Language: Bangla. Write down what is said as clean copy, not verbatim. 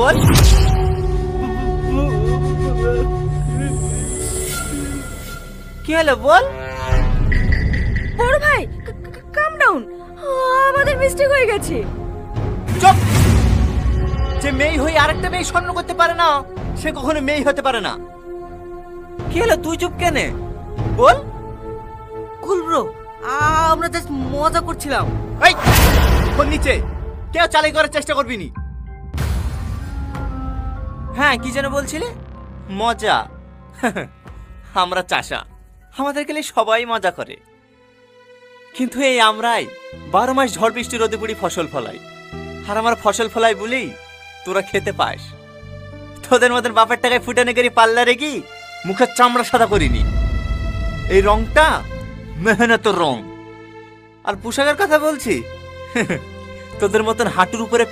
বল। কি হলো বল। বড় ভাই কাম ডাউন, আমাদের মিস্টেক হয়ে গেছে। চুপ। যে মেয়ে হয়ে আরেকটা মেয়ে স্বর্ণ করতে পারে না সে কখনো মেয়ে হতে পারে না। কি হলো তুই চুপ কেনে বল। কুল ব্রো, আমরা জাস্ট মজা করছিলাম। এই ফোন নিচে, কেউ চালাই করার চেষ্টা করবি নি। হ্যাঁ কি যেন বলছিলে? মজা। আমরা চাষা, আমাদের গেলে সবাই মজা করে, কিন্তু এই আমরাই 12 মাস ঝড় বৃষ্টি রোদে পুড়ি ফসল ফলাই। আর আমার ফসল ফলাই বলেই তোরা খেতে পাস। তোদের মতন বাপের টাকায় ফুটানে করি পাল্লা রেখি মুখের চামড়া সাদা করিনি। এই রংটা মেহনতের রং। আর পোশাকের কথা বলছি, তোদের মতন হাঁটুর উপরে